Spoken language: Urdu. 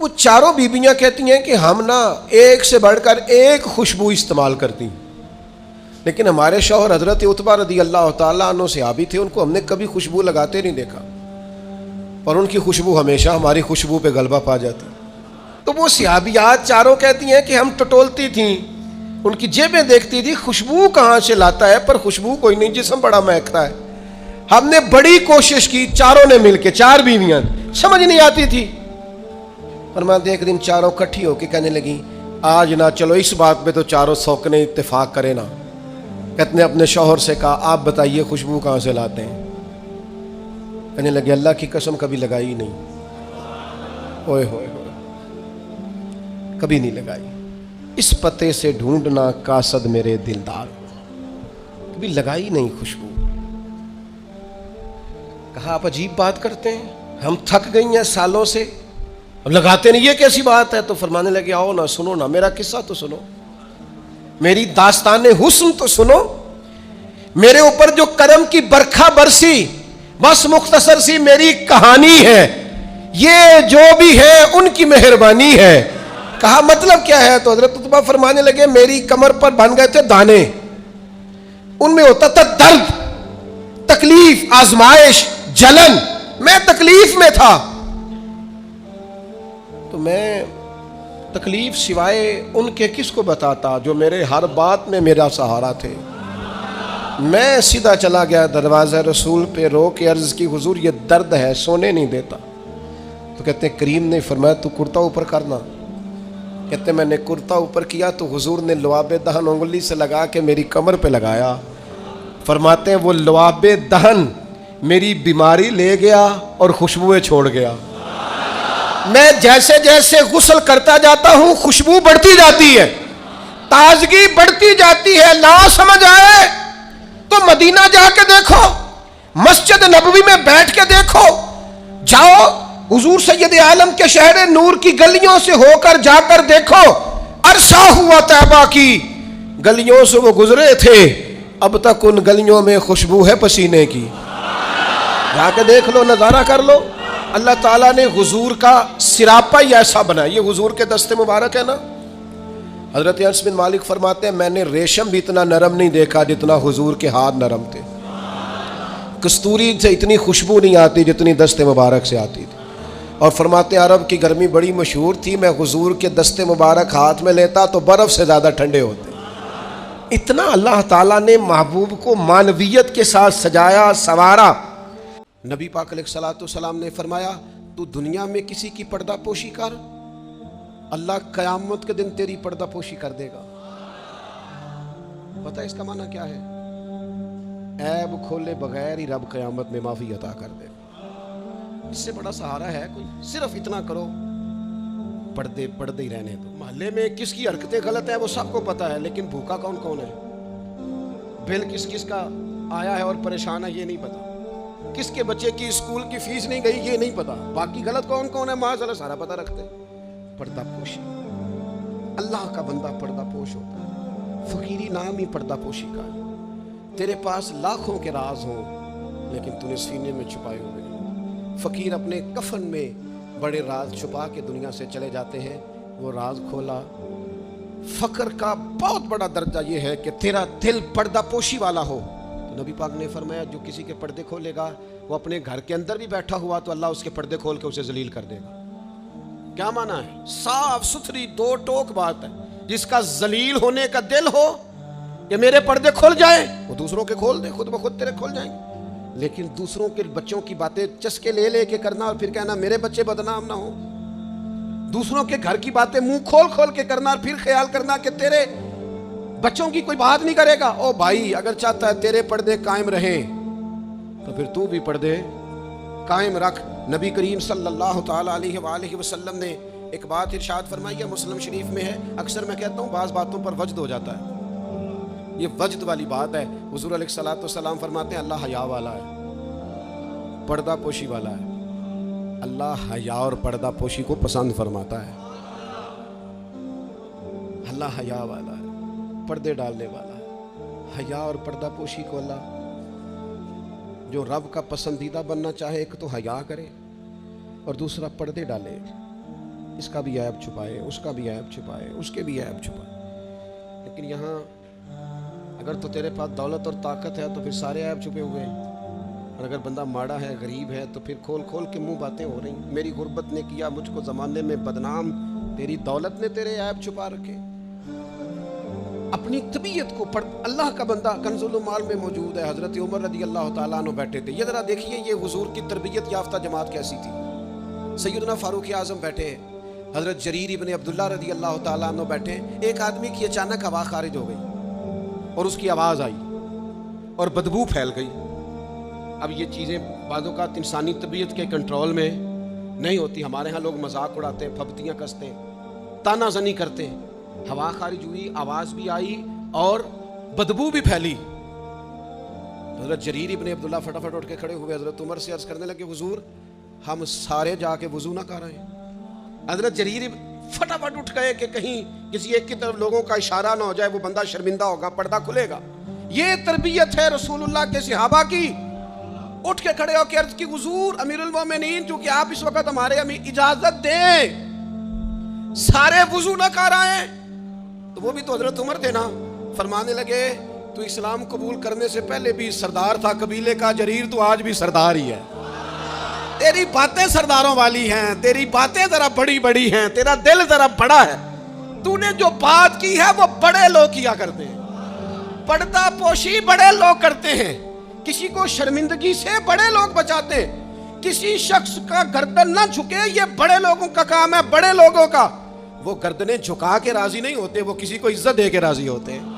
وہ چاروں بیویاں کہتی ہیں کہ ہم نا ایک سے بڑھ کر ایک خوشبو استعمال کرتی ہیں، لیکن ہمارے شوہر حضرت عتبہ رضی اللہ تعالیٰ عنہ صحابی تھے، ان کو ہم نے کبھی خوشبو لگاتے نہیں دیکھا، اور ان کی خوشبو ہمیشہ ہماری خوشبو پہ غلبہ پا جاتی۔ تو وہ صحابیات چاروں کہتی ہیں کہ ہم ٹٹولتی تھیں، ان کی جیبیں دیکھتی تھی، خوشبو کہاں سے لاتا ہے، پر خوشبو کوئی نہیں، جسم بڑا مہکتا ہے۔ ہم نے بڑی کوشش کی، چاروں نے مل کے، چار بیویاں، سمجھ نہیں آتی تھی۔ فرماتے ایک دن چاروں کٹھی ہو کے کہنے لگیں آج نہ چلو اس بات پہ تو چاروں سوکنے اتفاق کرے نا۔ کہتے نے اپنے شوہر سے کہا آپ بتائیے خوشبو کہاں سے لاتے ہیں؟ کہنے لگے اللہ کی قسم کبھی لگائی نہیں، اوئے ہوئے ہوئے، کبھی نہیں لگائی، اس پتے سے ڈھونڈنا قاصد میرے دلدار، کبھی لگائی نہیں خوشبو۔ کہا آپ عجیب بات کرتے ہیں، ہم تھک گئی ہیں سالوں سے، اب لگاتے نہیں، یہ کیسی بات ہے؟ تو فرمانے لگے آؤ نا سنو نا، میرا قصہ تو سنو، میری داستان حسن تو سنو، میرے اوپر جو کرم کی برکھا برسی، بس مختصر سی میری کہانی ہے، یہ جو بھی ہے ان کی مہربانی ہے۔ کہا مطلب کیا ہے؟ تو حضرت عتبہ فرمانے لگے میری کمر پر بن گئے تھے دانے، ان میں ہوتا تھا درد، تکلیف، آزمائش، جلن، میں تکلیف میں تھا، تو میں تکلیف سوائے ان کے کس کو بتاتا جو میرے ہر بات میں میرا سہارا تھے۔ میں سیدھا چلا گیا دروازہ رسول پہ، رو کے عرض کی حضور یہ درد ہے، سونے نہیں دیتا۔ تو کہتے ہیں کریم نے فرمایا تو کرتا اوپر کرنا۔ کہتے ہیں میں نے کرتا اوپر کیا تو حضور نے لعاب دہن انگلی سے لگا کے میری کمر پہ لگایا۔ فرماتے ہیں وہ لعاب دہن میری بیماری لے گیا اور خوشبوئیں چھوڑ گیا۔ میں جیسے جیسے غسل کرتا جاتا ہوں خوشبو بڑھتی جاتی ہے، تازگی بڑھتی جاتی ہے۔ نہ سمجھ آئے تو مدینہ جا کے دیکھو، مسجد نبوی میں بیٹھ کے دیکھو، جاؤ حضور سید عالم کے شہر نور کی گلیوں سے ہو کر جا کر دیکھو، عرصہ ہوا طیبہ کی گلیوں سے وہ گزرے تھے، اب تک ان گلیوں میں خوشبو ہے پسینے کی۔ جا کے دیکھ لو، نظارہ کر لو۔ اللہ تعالیٰ نے حضور کا سراپا ہی ایسا بنا، یہ حضور کے دست مبارک ہے نا۔ حضرت انس بن مالک فرماتے ہیں میں نے ریشم بھی اتنا نرم نہیں دیکھا جتنا حضور کے ہاتھ نرم تھے، کستوری سے اتنی خوشبو نہیں آتی جتنی دست مبارک سے آتی تھی۔ اور فرماتے ہیں عرب کی گرمی بڑی مشہور تھی، میں حضور کے دست مبارک ہاتھ میں لیتا تو برف سے زیادہ ٹھنڈے ہوتے۔ اتنا اللہ تعالیٰ نے محبوب کو معنویت کے ساتھ سجایا، سنوارا۔ نبی پاک علیہ الصلوۃ والسلام نے فرمایا تو دنیا میں کسی کی پردہ پوشی کر، اللہ قیامت کے دن تیری پردہ پوشی کر دے گا۔ پتہ اس کا معنی کیا ہے؟ عیب کھولے بغیر ہی رب قیامت میں معافی عطا کر دے گا۔ اس سے بڑا سہارا ہے کوئی؟ صرف اتنا کرو، پردے ہی رہنے دو۔ محلے میں کس کی حرکتیں غلط ہیں وہ سب کو پتا ہے، لیکن بھوکا کون کون ہے، بل کس کا آیا ہے اور پریشان ہے یہ نہیں پتا، کس کے بچے کی اسکول کی فیس نہیں گئی یہ نہیں پتا، باقی غلط کون کون ہے معاذ اللہ سارا پتا رکھتے۔ پردہ پوشی، اللہ کا بندہ پردہ پوش ہوتا ہے۔ فقیری نام ہی پردہ پوشی کا ہے۔ تیرے پاس لاکھوں کے راز ہوں لیکن تو نے سینے میں چھپائے ہوئے ہیں۔ فقیر اپنے کفن میں بڑے راز چھپا کے دنیا سے چلے جاتے ہیں، وہ راز کھولا۔ فقر کا بہت بڑا درجہ یہ ہے کہ تیرا دل پردہ پوشی والا ہو۔ تو نبی پاک نے فرمایا جو کسی کے پردے کھولے گا، وہ اپنے گھر کے اندر بھی بیٹھا ہوا تو اللہ اس کے پردے کھول کے اسے ذلیل کر دے گا۔ کیا معنی ہے؟ صاف ستھری دو ٹوک بات ہے۔ جس کا ذلیل ہونے کا دل ہو کہ میرے پردے کھل جائیں، وہ دوسروں کے کھول دے، خود بخود تیرے کھل جائیں گے۔ لیکن دوسروں کے بچوں کی باتیں چسکے لے کے کرنا اور پھر کہنا میرے بچے بدنام نہ ہو، دوسروں کے گھر کی باتیں منہ کھول کے کرنا اور پھر خیال کرنا کہ تیرے بچوں کی کوئی بات نہیں کرے گا۔ او بھائی اگر چاہتا ہے تیرے پردے قائم رہیں تو پھر تو بھی پردے قائم رکھ۔ نبی کریم صلی اللہ تعالیٰ علیہ وآلہ وسلم نے ایک بات ارشاد فرمائی ہے، مسلم شریف میں ہے۔ اکثر میں کہتا ہوں بعض باتوں پر وجد ہو جاتا ہے، یہ وجد والی بات ہے۔ حضور علیہ الصلوۃ والسلام فرماتے ہیں اللہ حیا والا ہے، پردہ پوشی والا ہے۔ اللہ حیا اور پردہ پوشی کو پسند فرماتا ہے۔ اللہ حیا والا ہے، پردے ڈالنے والا ہے۔ حیا اور پردہ پوشی کو اللہ جو رب کا پسندیدہ بننا چاہے، ایک تو حیا کرے اور دوسرا پردے ڈالے۔ اس کا بھی عیب چھپائے، اس کا بھی عیب چھپائے، اس کے بھی عیب چھپائے. لیکن یہاں اگر تو تیرے پاس دولت اور طاقت ہے تو پھر سارے عیب چھپے ہوئے ہیں، اور اگر بندہ ماڑا ہے، غریب ہے، تو پھر کھول کھول کے منہ باتیں ہو رہی. میری غربت نے کیا مجھ کو زمانے میں بدنام، تیری دولت نے تیرے عیب چھپا رکھے. اپنی طبیعت کو پڑھ. اللہ کا بندہ کنز المال میں موجود ہے، حضرت عمر رضی اللہ تعالیٰ عنہ بیٹھے تھے. یہ ذرا دیکھیے یہ حضور کی تربیت یافتہ جماعت کیسی تھی. سیدنا فاروق اعظم بیٹھے، حضرت جریر ابن عبداللہ رضی اللہ تعالیٰ عنہ بیٹھے. ایک آدمی کی اچانک ہوا خارج ہو گئی اور اس کی آواز آئی اور بدبو پھیل گئی. اب یہ چیزیں بعض اوقات انسانی طبیعت کے کنٹرول میں نہیں ہوتی. ہمارے ہاں لوگ مذاق اڑاتے ہیں، پھپتیاں کستے ہیں، تانا زنی کرتے ہیں. ہوا خارج ہوئی، آواز بھی آئی اور بدبو بھی پھیلی. حضرت جریر ابن عبداللہ فٹافٹ اٹھ کے کھڑے ہوئے، حضرت عمر سے عرض کرنے لگے حضور ہم سارے جا کے وضو نہ کر رہے ہیں. حضرت جریر فٹافٹ اٹھ گئے کہ کہیں کسی ایک کی طرف لوگوں کا اشارہ نہ ہو جائے، وہ بندہ شرمندہ ہوگا، پردہ کھلے گا. یہ تربیت ہے رسول اللہ کے صحابہ کی. اٹھ کے کھڑے ہو کے عرض کی حضور امیر المومنین چونکہ آپ اس وقت ہمارے اجازت دیں، سارے وضو نہ کر رہے ہیں. تو وہ بھی تو حضرت عمر تھے نا. فرمانے لگے تو اسلام قبول کرنے سے پہلے بھی سردار تھا قبیلے کا، جریر تو آج بھی سردار ہی ہے. تیری باتیں سرداروں والی ہیں، تیری باتیں ذرا بڑی بڑی ہیں، تیرا دل ذرا بڑا ہے. تو نے جو بات کی ہے وہ بڑے لوگ کیا کرتے ہیں. پردہ پوشی بڑے لوگ کرتے ہیں، کسی کو شرمندگی سے بڑے لوگ بچاتے ہیں. کسی شخص کا گردن نہ جھکے، یہ بڑے لوگوں کا کام ہے، بڑے لوگوں کا. وہ گردنیں جھکا کے راضی نہیں ہوتے، وہ کسی کو عزت دے کے راضی ہوتے ہیں.